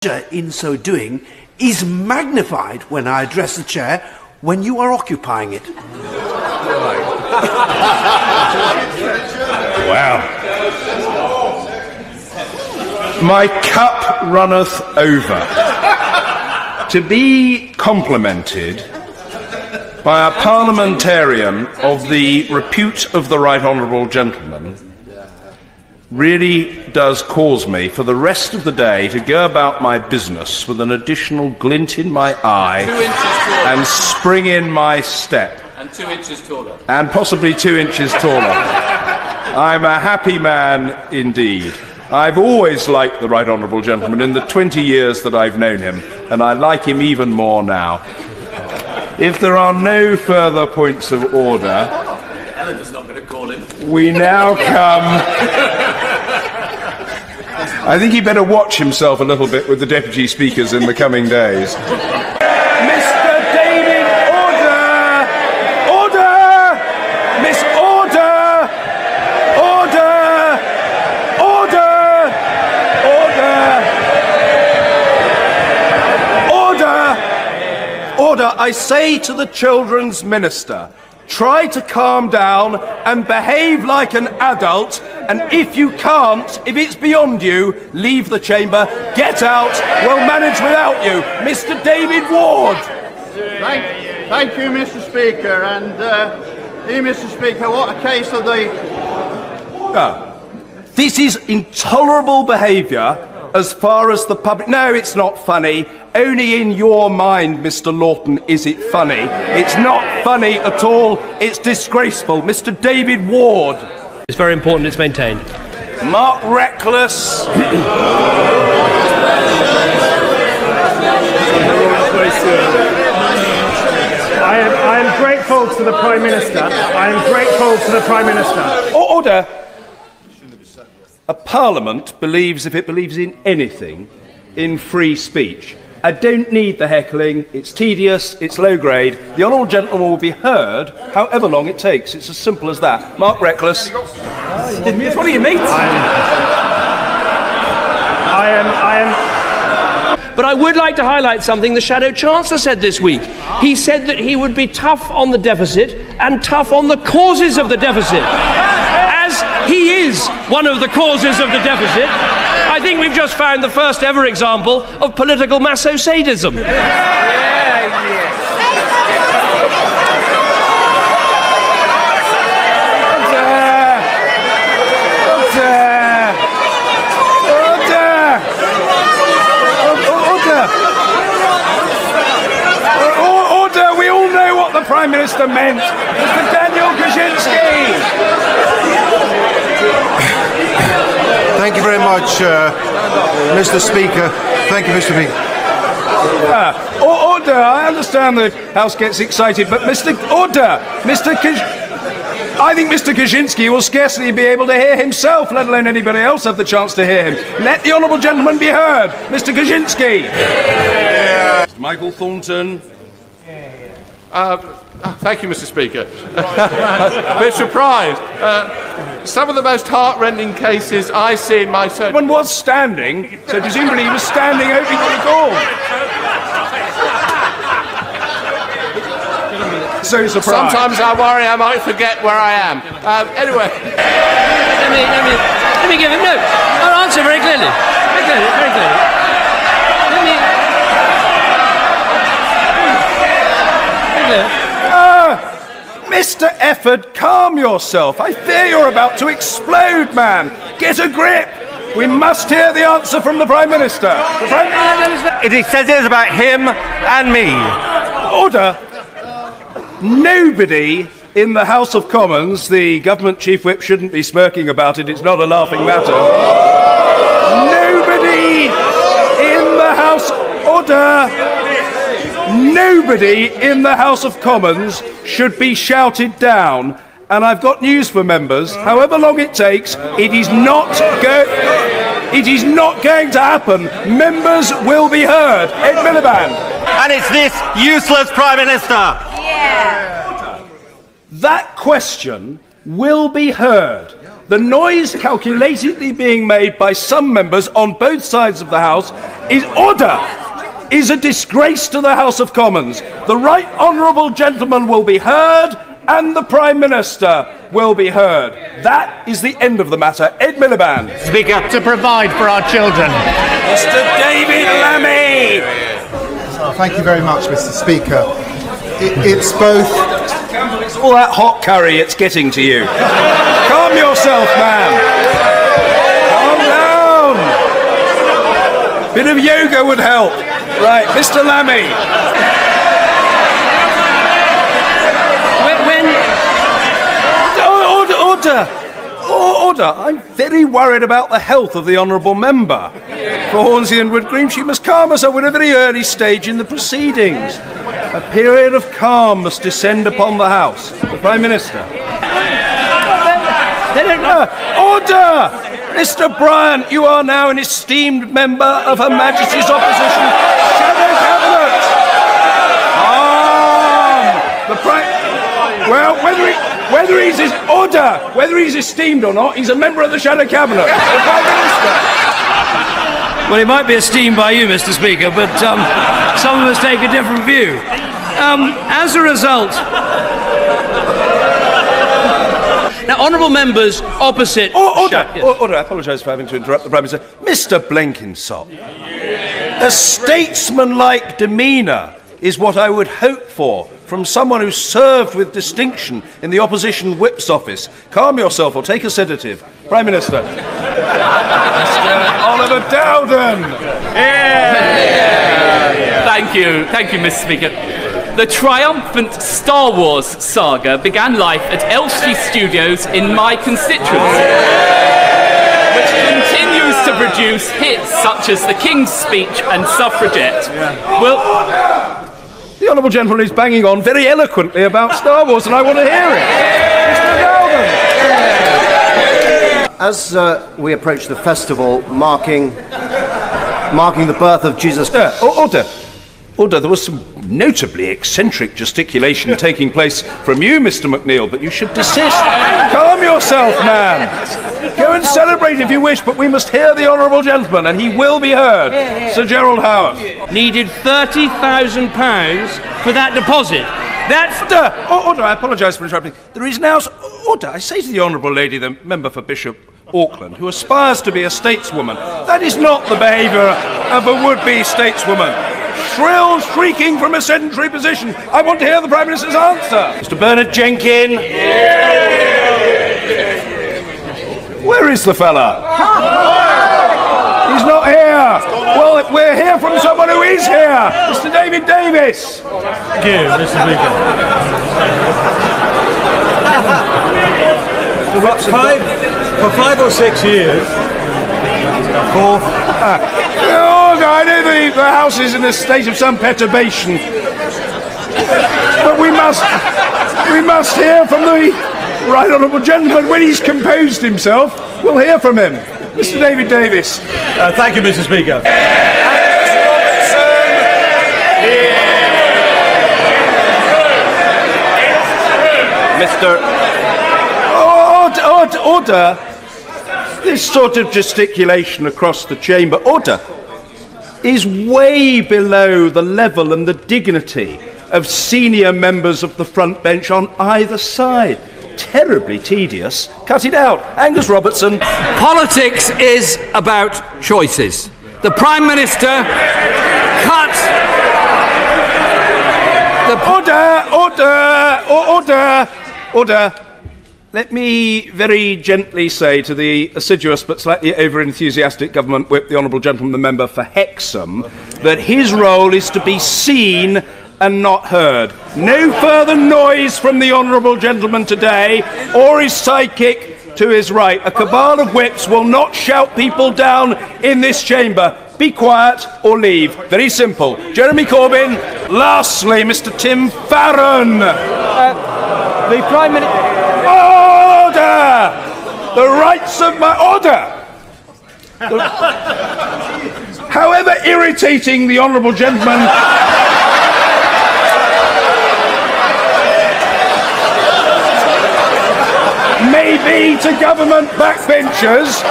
in so doing is magnified when I address the chair when you are occupying it. Wow. My cup runneth over. To be complimented by a parliamentarian of the repute of the Right Honourable Gentleman really does cause me for the rest of the day to go about my business with an additional glint in my eye and spring in my step. And 2 inches taller. And possibly 2 inches taller. I'm a happy man indeed. I've always liked the Right Honourable Gentleman in the 20 years that I've known him, and I like him even more now. If there are no further points of order, Eleanor's not going to call him. we now come... I think he better watch himself a little bit with the deputy speakers in the coming days. Mr. David, order! Order! Miss, order! Order! Order! Order! Order! Order! I say to the Children's Minister, try to calm down and behave like an adult, and if you can't, if it's beyond you, leave the chamber, get out, we'll manage without you. Mr. David Ward. Thank you, Mr. Speaker, and Mr. Speaker, what a case of the... This is intolerable behaviour as far as the public... No, it's not funny. Only in your mind, Mr. Lawton, is it funny. It's not funny at all. It's disgraceful. Mr. David Ward. It's very important it's maintained. Mark Reckless. I am grateful to the Prime Minister. I am grateful to the Prime Minister. Order. A parliament believes, if it believes in anything, in free speech. I don't need the heckling. It's tedious. It's low grade. The honourable gentleman will be heard however long it takes. It's as simple as that. Mark Reckless. What do you mean? But I would like to highlight something the Shadow Chancellor said this week. He said that he would be tough on the deficit and tough on the causes of the deficit. As he is one of the causes of the deficit, I think we've just found the first ever example of political maso-sadism. Order! We all know what the Prime Minister meant. Mr. Daniel Kaczynski. Thank you very much, Mr. Speaker. Thank you, Mr. Speaker. Order! I understand the House gets excited, but I think Mr. Kaczynski will scarcely be able to hear himself, let alone anybody else have the chance to hear him. Let the honourable gentleman be heard. Mr. Kaczynski. Michael Thornton. Thank you, Mr. Speaker. A bit surprised. Some of the most heart-rending cases I see in my search... One was standing, so presumably he was standing hoping to be called. So surprised. Sometimes I worry I might forget where I am. Anyway. Let me give him... No, I'll answer very clearly. Very clearly. Mr. Efford, calm yourself. I fear you're about to explode, man. Get a grip. We must hear the answer from the Prime Minister. He says it is about him and me. Order. Nobody in the House of Commons, the government chief whip shouldn't be smirking about it, it's not a laughing matter. Nobody in the House... Order. Nobody in the House of Commons should be shouted down. And I've got news for members. However long it takes, it is not going to happen. Members will be heard. Ed Miliband. And it's this useless Prime Minister. That question will be heard. The noise calculatedly being made by some members on both sides of the House is a disgrace to the House of Commons. The right honourable gentleman will be heard and the Prime Minister will be heard. That is the end of the matter. Ed Miliband. Speaker, to provide for our children. Mr. David Lammy. Thank you very much, Mr. Speaker. It's both... It's all that hot curry, it's getting to you. Calm yourself, man. Calm down. Bit of yoga would help. Right, Mr. Lammy. Order. I'm very worried about the health of the honourable member for Hornsey and Wood Green. She must calm herself at a very early stage in the proceedings. A period of calm must descend upon the House. The Prime Minister. Order! Mr. Bryant, you are now an esteemed member of Her Majesty's Opposition Shadow Cabinet. Well, whether he's esteemed or not, he's a member of the Shadow Cabinet. The Prime Minister. Well, he might be esteemed by you, Mr. Speaker, but some of us take a different view. As a result... Now, honourable members opposite... Order! I apologise for having to interrupt the Prime Minister. Mr. Blenkinsop, a statesmanlike demeanour is what I would hope for from someone who served with distinction in the opposition whip's office. Calm yourself or take a sedative. Prime Minister. Mr. Oliver Dowden. Thank you, Mr. Speaker. The triumphant Star Wars saga began life at Elstree Studios in my constituency, which continues to produce hits such as The King's Speech and Suffragette. Well, the honourable gentleman is banging on very eloquently about Star Wars, and I want to hear it. Mr. Dowden. As we approach the festival marking the birth of Jesus Christ... Order, there was some notably eccentric gesticulation taking place from you, Mr. McNeil, but you should desist. Calm yourself, man. Go and celebrate if you wish, but we must hear the honourable gentleman, and he will be heard. Sir Gerald Howard. Needed £30,000 for that deposit. Order, I apologise for interrupting. There is now... Order, I say to the honourable lady, the member for Bishop Auckland, who aspires to be a stateswoman, that is not the behaviour of a would-be stateswoman. Shrill shrieking from a sedentary position. I want to hear the Prime Minister's answer. Mr. Bernard Jenkin. Where is the fella? He's not here. Well, we're here from someone who is here. Mr. David Davis. Thank you, Mr. Speaker. For 5 or 6 years, I know the House is in a state of some perturbation, but we must hear from the right honourable gentleman when he's composed himself. We'll hear from him, Mr. David Davis. Thank you, Mr. Speaker. Order. This sort of gesticulation across the chamber, is way below the level and the dignity of senior members of the front bench on either side. Terribly tedious. Cut it out. Angus Robertson. Politics is about choices. The Prime Minister cut the... Order. Let me very gently say to the assiduous but slightly over-enthusiastic government whip, the honourable gentleman, the member for Hexham, that his role is to be seen and not heard. No further noise from the honourable gentleman today or his sidekick to his right. A cabal of whips will not shout people down in this chamber. Be quiet or leave. Very simple. Jeremy Corbyn. Lastly, Mr. Tim Farron. The Prime Minister... Order! The rights of my... Order! However irritating the honourable gentleman... may be to government backbenchers,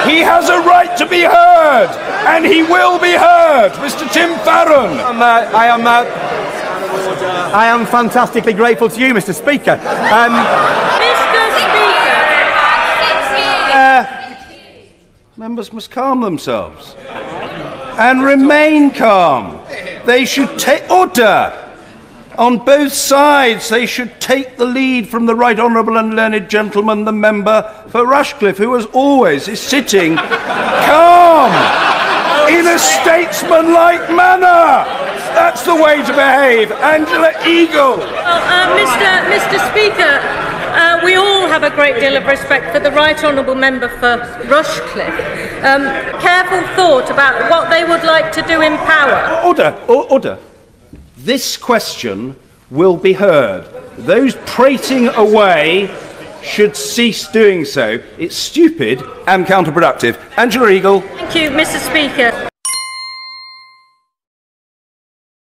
he has a right to be heard, and he will be heard. Mr. Tim Farron. I am fantastically grateful to you, Mr. Speaker. Members must calm themselves and remain calm. They should take order. On both sides, they should take the lead from the right honourable and learned gentleman, the member for Rushcliffe, who, as always, is sitting calm in a statesmanlike manner. That's the way to behave. Angela Eagle. Mr. Speaker, we all have a great deal of respect for the right honourable member for Rushcliffe. Careful thought about what they would like to do in power. Order. This question will be heard. Those prating away should cease doing so. It's stupid and counterproductive. Angela Eagle. Thank you, Mr. Speaker.